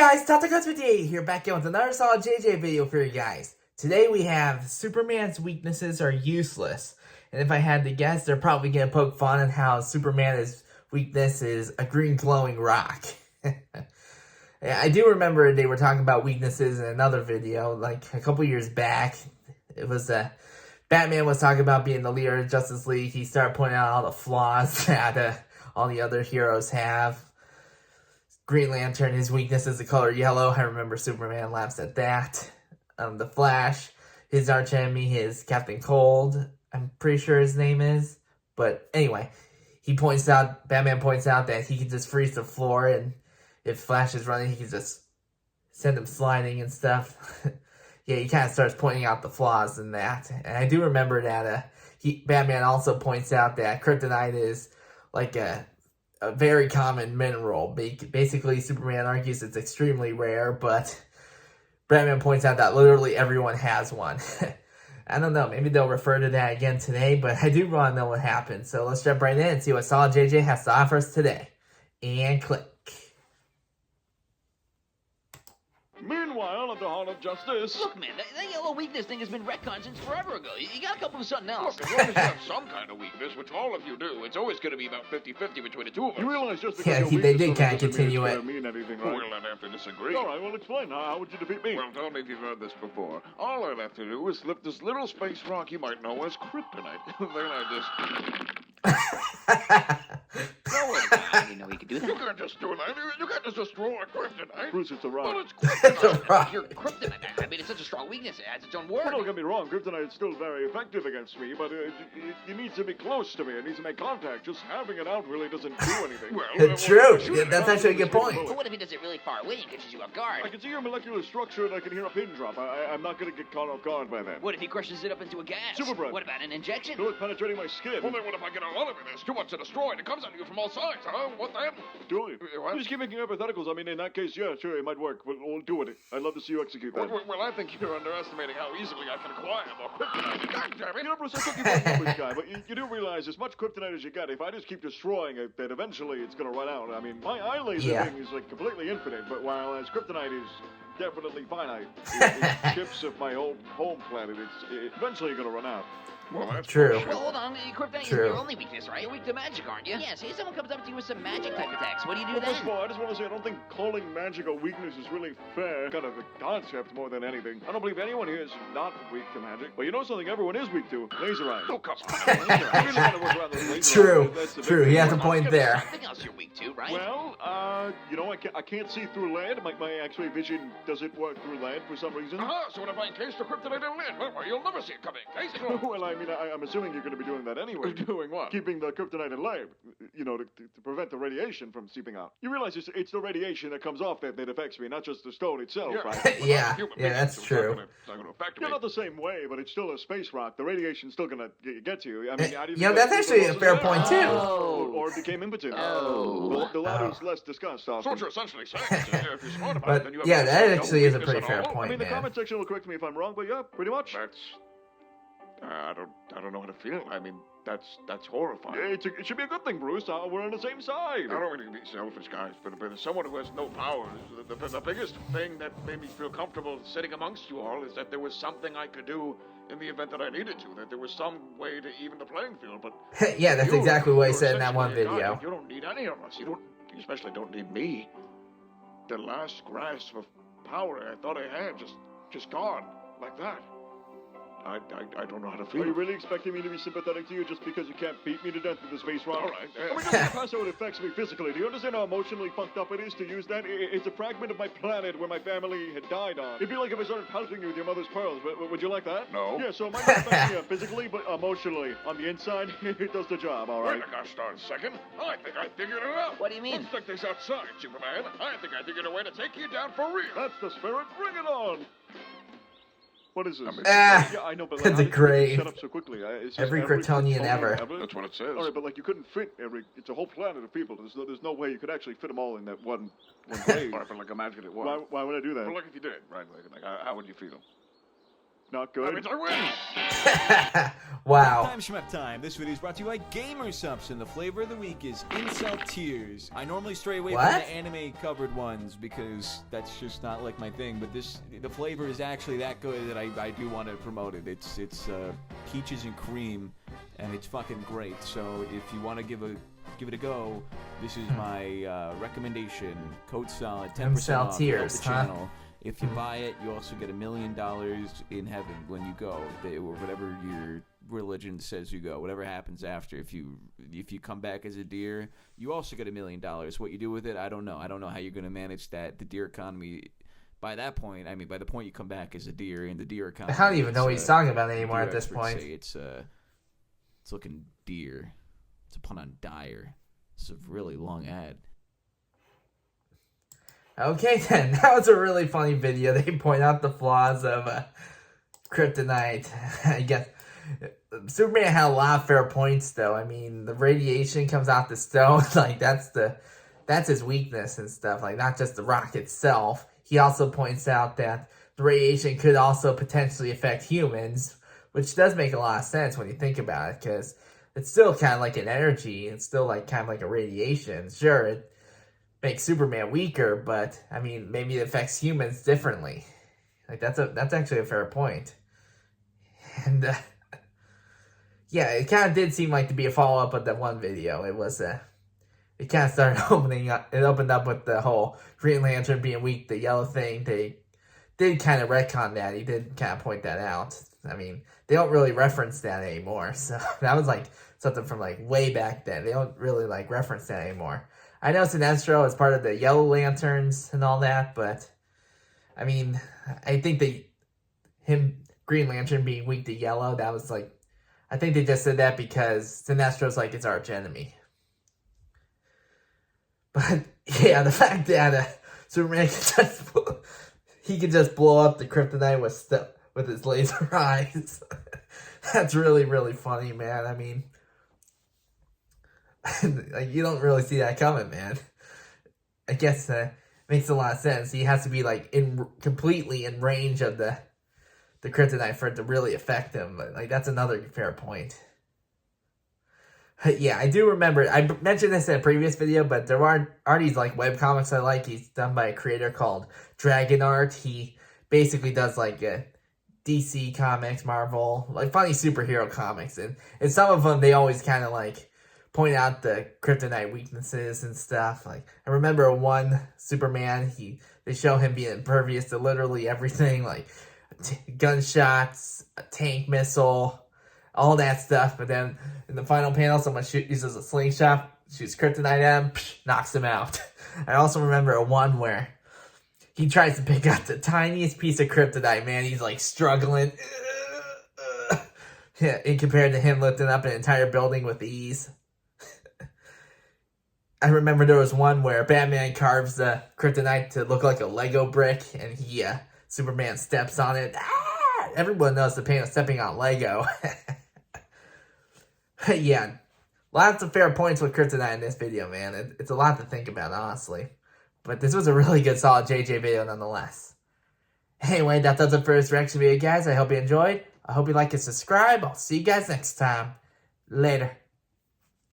guys, Tata here back in with another solid JJ video for you guys. Today we have Superman's weaknesses are useless. And if I had to guess, they're probably going to poke fun at how Superman's weakness is a green glowing rock. I do remember they were talking about weaknesses in another video, like a couple years back. It was Batman was talking about being the leader of Justice League. He started pointing out all the flaws that all the other heroes have. Green Lantern, his weakness is the color yellow. I remember Superman laughs at that. The Flash, his archenemy is Captain Cold. I'm pretty sure his name is. But anyway, Batman points out that he can just freeze the floor, and if Flash is running, he can just send him sliding and stuff. Yeah, he kind of starts pointing out the flaws in that. And I do remember that Batman also points out that Kryptonite is like a very common mineral. Basically, Superman argues it's extremely rare, but Batman points out that literally everyone has one. I don't know, maybe they'll refer to that again today, but I do want to know what happened. So let's jump right in and see what Solid JJ has to offer us today. And click. Meanwhile, at the Hall of Justice... Look, man, that yellow weakness thing has been retconned since forever ago. You gotta come up with something else. Look, as long as you have some kind of weakness, which all of you do, it's always going to be about 50-50 between the two of us. You realize just because they did kind of continue it. Mean anything, right? We'll have to disagree. All right, well, explain. How would you defeat me? Well, tell me if you've heard this before. All I'll have to do is slip this little space rock you might know as Kryptonite. Then I just... I didn't know he could do that. You can't just do that. You can't just destroy Kryptonite. Bruce, it's a rock. Well, it's It's a rock. Your kryptonite. I mean, it's such a strong weakness. It has its own word. Well, don't get me wrong. Kryptonite is still very effective against me, but it needs to be close to me. It needs to make contact. Just having it out really doesn't do anything. True. Yeah, that's actually a good point. But what if he does it really far away and catches you off guard? I can see your molecular structure and I can hear a pin drop. I'm not going to get caught off guard by that. What if he crushes it up into a gas? Super breath. What about an injection? Will it penetrating my skin? Well, then what if I get a lot of it? There's too much to destroy and it comes at you from all sides, huh? What then? Do it. You just keep making hypotheticals. I mean, in that case, yeah, sure, it might work. We'll do it. I'd love to see you execute that. Well, I think you're underestimating how easily I can acquire more kryptonite. God damn it. You know, Bruce, I think you're a numbers guy, but you do realize as much kryptonite as you get, if I just keep destroying it, that eventually it's going to run out. I mean, my eye laser thing is like completely infinite, but while as kryptonite is definitely finite, it chips of my old home planet. It's eventually going to run out. Well, that's true. Well, hold on. Kryptonite isn't your only weakness, right? You're weak to magic, aren't you? Yeah, say someone comes up to you with some magic type attacks. What do you do then? First of all, I just want to say I don't think calling magic a weakness is really fair. Kind of the concept more than anything. I don't believe anyone here is not weak to magic. But you know something everyone is weak to? Laser eyes. Oh, come on. I really want to work around those laser eyes. True. He has a point there. Something else you're weak to, right? Well, you know, I can't see through lead. My X-ray vision doesn't work through lead for some reason. So what if I encase the kryptonite in lead? Well, you'll never see it coming. Well, I mean, I'm assuming you're going to be doing that anyway. Doing what? Keeping the kryptonite in lead. You know, to prevent the radiation from seeping out. You realize it's the radiation that comes off that affects me, not just the stone itself, right? Yeah, that's true. It's not going to affect me. Not the same way, but it's still a space rock. The radiation's still going to get to you. I mean, how do you that's actually a fair point, too. Or it became impotent. The latter's less discussed, Austin. So what you're essentially saying is, if you're smart about it, then you have that actually is a pretty fair point, I mean, the comment section will correct me if I'm wrong, but yeah, pretty much. I don't know how to feel. I mean, that's horrifying. It should be a good thing, Bruce. We're on the same side. I don't really be selfish, guys, but as someone who has no powers, the biggest thing that made me feel comfortable sitting amongst you all is that there was something I could do in the event that I needed to, that there was some way to even the playing field, but... yeah, that's exactly what I said in that one video. You don't need any of us. You especially don't need me. The last grasp of power I thought I had just gone, like that. I don't know how to feel. Are you really expecting me to be sympathetic to you just because you can't beat me to death with the space rock? All right. I mean, that's how it affects me physically. Do you understand how emotionally fucked up it is to use that? It's a fragment of my planet where my family had died on. It'd be like if I started pelting you with your mother's pearls. Would you like that? No. Yeah, so it might not affect me physically, but emotionally. On the inside, it does the job, all right? Wait a gosh darn second. I think I figured it out. What do you mean? Let's take this outside, Superman. I think I figured a way to take you down for real. That's the spirit. Bring it on. What is this? Yeah, I know, but that's a great. Set up so quickly. Every Kryptonian ever. That's what it says. All right, but like you couldn't fit every. It's a whole planet of people. There's no way you could actually fit them all in that one grave. All right, but like imagine it was. Why would I do that? Well, like if you did, right? Like how would you feel? not good. That means I win! Wow. Time Shmup time. This video is brought to you by Gamer Supps, and the flavor of the week is Incel Tears. I normally stray away from the anime covered ones because that's just not like my thing, but the flavor is actually that good that I do want to promote it. It's peaches and cream, and it's fucking great. So if you want to give it a go, this is my recommendation. Code SOLID, 10% off. Tears, the channel. If you buy it, you also get $1 million in heaven when you go, or whatever your religion says you go. Whatever happens after, if you come back as a deer, you also get $1 million. What you do with it, I don't know. I don't know how you're going to manage that. The deer economy. By that point, I mean by the point you come back as a deer in the deer economy. I don't even know what he's talking about anymore at this point. It's looking deer. It's a pun on dire. It's a really long ad. Okay then, that was a really funny video. They point out the flaws of Kryptonite. I guess Superman had a lot of fair points though. I mean, the radiation comes out the stone, like that's his weakness and stuff, like not just the rock itself. He also points out that the radiation could also potentially affect humans, which does make a lot of sense when you think about it, because it's still kind of like an energy. It's still like kind of like a radiation. Sure, it makes Superman weaker, but I mean, maybe it affects humans differently. Like that's actually a fair point. And yeah, it kind of did seem like to be a follow up of that one video. It was it kind of started opening up. It opened up with the whole Green Lantern being weak, the yellow thing. They did kind of retcon that. He did kind of point that out. I mean, they don't really reference that anymore. So that was like something from like way back then. They don't really like reference that anymore. I know Sinestro is part of the Yellow Lanterns and all that, but I mean, I think Green Lantern being weak to yellow, that was like, I think they just said that because Sinestro's like his arch enemy. But yeah, the fact that Superman can just blow up the Kryptonite with his laser eyes, that's really, really funny, man. I mean, like, you don't really see that coming, man. I guess makes a lot of sense. He has to be like completely in range of the Kryptonite for it to really affect him. But like that's another fair point. Yeah, I do remember. I mentioned this in a previous video, but there are these like webcomics I like. He's done by a creator called Dragon Art. He basically does like DC comics, Marvel, like funny superhero comics, and some of them they always kind of like point out the Kryptonite weaknesses and stuff. Like I remember one Superman, they show him being impervious to literally everything, like gunshots, a tank missile, all that stuff. But then in the final panel, someone uses a slingshot, shoots Kryptonite at him, knocks him out. I also remember one where he tries to pick up the tiniest piece of Kryptonite, man. He's like struggling. Yeah, in compared to him lifting up an entire building with ease. I remember there was one where Batman carves the Kryptonite to look like a Lego brick, and Superman steps on it. Ah! Everyone knows the pain of stepping on Lego. Yeah, lots of fair points with Kryptonite in this video, man. It's a lot to think about, honestly. But this was a really good, solid JJ video nonetheless. Anyway, that does it for this reaction video, guys. I hope you enjoyed. I hope you like and subscribe. I'll see you guys next time. Later.